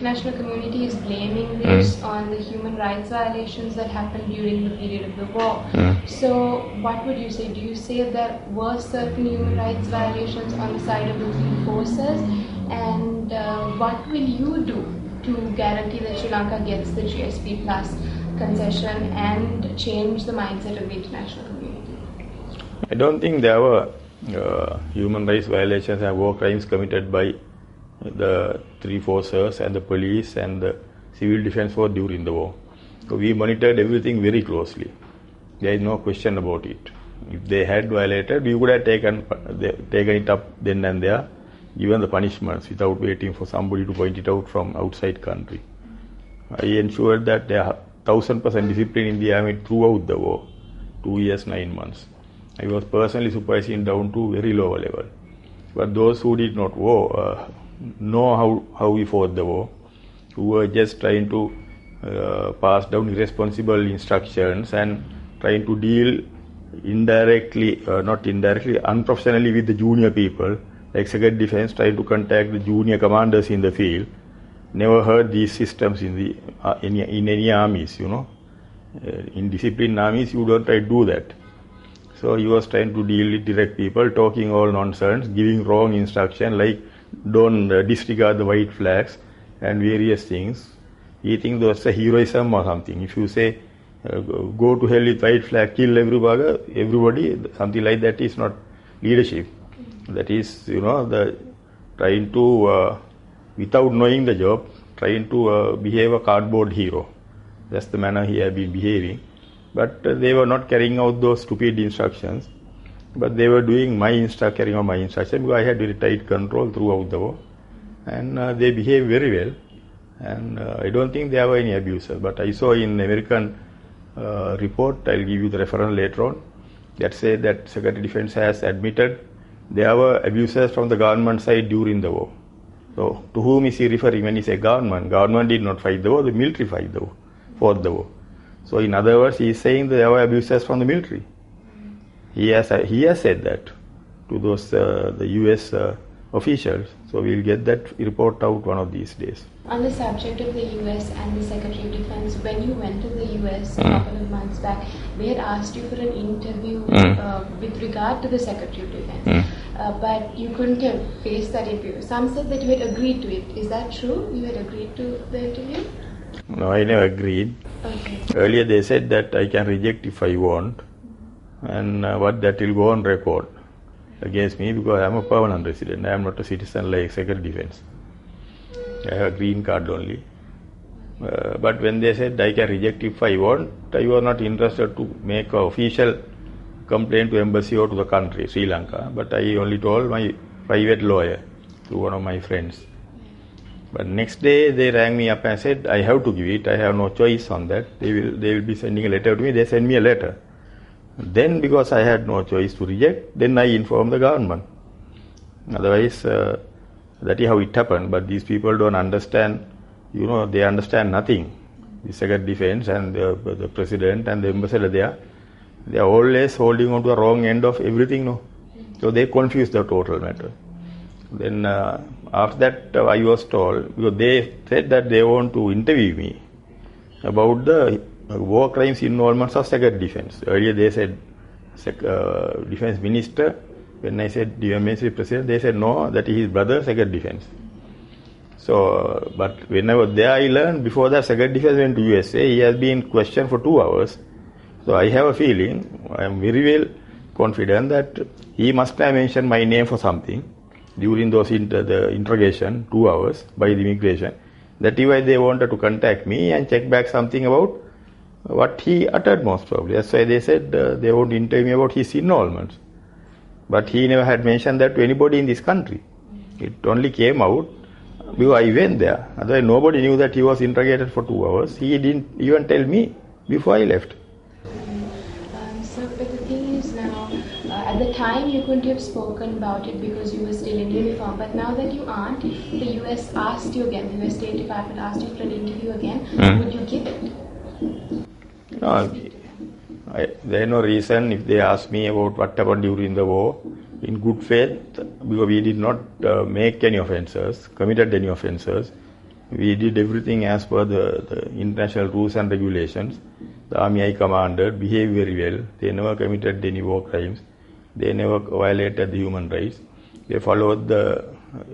international community is blaming this on the human rights violations that happened during the period of the war. So what would you say? Do you say there were certain human rights violations on the side of the field forces? And what will you do to guarantee that Sri Lanka gets the GSP Plus concession and change the mindset of the international community? I don't think there were human rights violations and war crimes committed by the three forces and the police and the civil defense force during the war. So we monitored everything very closely. There is no question about it. If they had violated, we would have taken it up then and there, given the punishments without waiting for somebody to point it out from outside country. I ensured that there are 1000% discipline in the army throughout the war, 2 years, 9 months. I was personally supervising down to very lower level. But those who did not know how we fought the war, who were just trying to pass down irresponsible instructions and trying to deal unprofessionally with the junior people, like Secret Defense trying to contact the junior commanders in the field. Never heard these systems in any armies, In disciplined armies, you don't try to do that. So he was trying to deal with direct people, talking all nonsense, giving wrong instruction like don't disregard the white flags and various things. He thinks that's a heroism or something. If you say go to hell with white flag, kill everybody, something like that is not leadership. That is, the trying to, without knowing the job, trying to behave a cardboard hero. That's the manner he had been behaving. But they were not carrying out those stupid instructions. But they were doing carrying out my instruction because I had very tight control throughout the war. And they behaved very well. And I don't think there were any abuses. But I saw in American report, I'll give you the reference later on, that said that Secretary Defense has admitted there were abuses from the government side during the war. So to whom is he referring when he says government? Government did not fight the war, the military fought the war. So in other words, he is saying that there were abuses from the military. He has said that to those the US officials. So we'll get that report out one of these days. On the subject of the US and the Secretary of Defense, when you went to the US a couple of months back, they had asked you for an interview with regard to the Secretary of Defense. But you couldn't have faced that interview. Some said that you had agreed to it. Is that true? You had agreed to the interview? No, I never agreed. Okay. Earlier they said that I can reject if I want, and that will go on record against me because I am a permanent resident. I am not a citizen like Secretary Defense. I have a green card only. But when they said I can reject if I want, I was not interested to make an official complaint to embassy or to the country, Sri Lanka. But I only told my private lawyer to one of my friends. But next day they rang me up and said I have to give it. I have no choice on that. They will be sending a letter to me. They send me a letter. Then because I had no choice to reject, then I informed the government. Otherwise, that is how it happened. But these people don't understand. They understand nothing. The Secretary Defense and the President and the ambassador there, they are always holding on to the wrong end of everything. No, so they confuse the total matter. Then after that, I was told, because they said that they want to interview me about the war crimes involvements of Secretary Defense. Earlier they said Defense Minister. When I said Ministry President, they said no, that is his brother, Secretary Defense. So, but when I was there, I learned before that Secretary Defense went to USA, he has been questioned for 2 hours. So I have a feeling, I am very well confident that he must have mentioned my name for something during those the interrogation, 2 hours by the immigration. That is why they wanted to contact me and check back something about what he uttered most probably. That's why they said they want to interview me about his involvement. But he never had mentioned that to anybody in this country. It only came out because I went there. Otherwise nobody knew that he was interrogated for 2 hours. He didn't even tell me before I left. But the thing is now, at the time you couldn't have spoken about it because you were still in uniform, but now that you aren't, the US asked you again, the US State Department asked you for an interview again, would you give it? No, there is no reason if they ask me about what happened during the war, in good faith, because we did not make any offences, committed any offences. We did everything as per the international rules and regulations. The army I commanded behaved very well. They never committed any war crimes. They never violated the human rights. They followed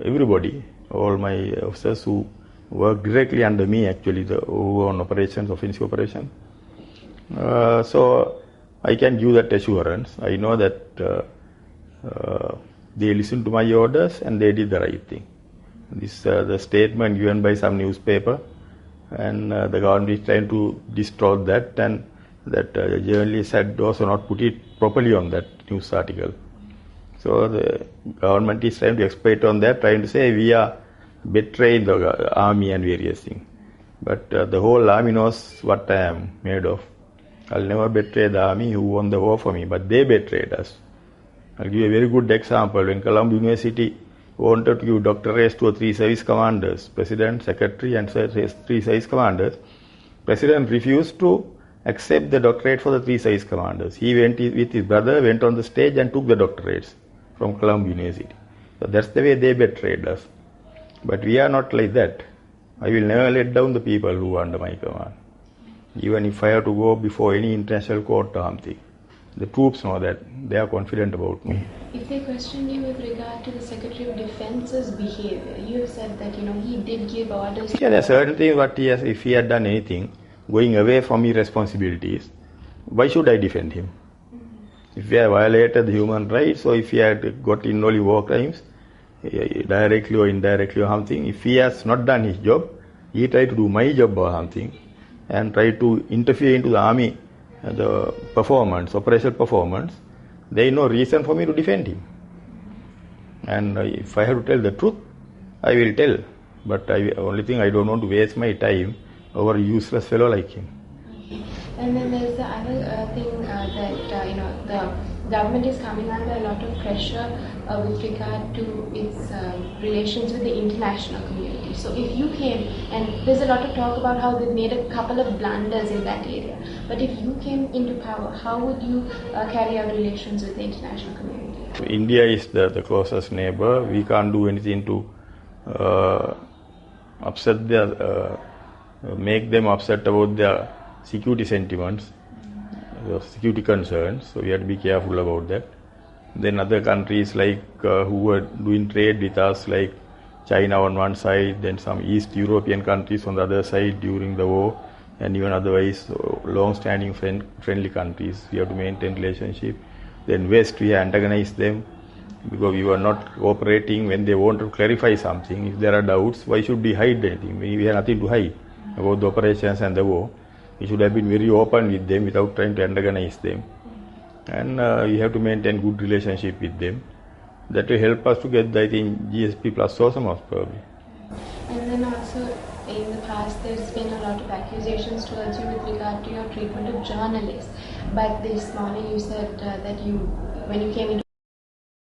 everybody, all my officers who worked directly under me actually, who were on operations, offensive operations. So I can give that assurance. I know that they listened to my orders and they did the right thing. This the statement given by some newspaper, and the government is trying to distort that, and that journalist had also not put it properly on that news article. So the government is trying to exploit on that, trying to say we are betraying the army and various things. But the whole army knows what I am made of. I'll never betray the army who won the war for me, but they betrayed us. I'll give you a very good example. When Colombo University wanted to give doctorates to 3 service commanders, president, secretary and 3 service commanders, president refused to accept the doctorate for the 3 service commanders. He went with his brother, went on the stage and took the doctorates from Colombo University. So that's the way they betrayed us. But we are not like that. I will never let down the people who are under my command. Even if I have to go before any international court or something. The troops know that. They are confident about me. If they question you with regard to the Secretary of Defence's behavior, you have said that he did give orders. Yeah, there are certain things what he has, if he had done anything, going away from his responsibilities, why should I defend him? Mm-hmm. If he had violated the human rights, or if he had got in only war crimes, directly or indirectly or something, if he has not done his job, he tried to do my job or something, and try to interfere into the army, the performance, operational performance, there is no reason for me to defend him. And if I have to tell the truth, I will tell. But only thing, I don't want to waste my time over a useless fellow like him. And then there's the other thing that the government is coming under a lot of pressure with regard to its relations with the international community. So if you came, and there's a lot of talk about how they've made a couple of blunders in that area, but if you came into power, how would you carry out relations with the international community? India is the closest neighbor. We can't do anything to upset make them upset about their security sentiments, security concerns, so we have to be careful about that. Then other countries like who are doing trade with us, like China on one side, then some East European countries on the other side during the war, and even otherwise long-standing friendly countries, we have to maintain relationship. Then West, we antagonize them because we were not cooperating when they want to clarify something. If there are doubts, why should we hide anything? We have nothing to hide about the operations and the war. We should have been very open with them without trying to antagonize them. And we have to maintain good relationship with them. That will help us to get, I think, GSP plus also most probably. And then also, in the past, there's been a lot of accusations towards you with regard to your treatment of journalists. But this morning you said that when you came into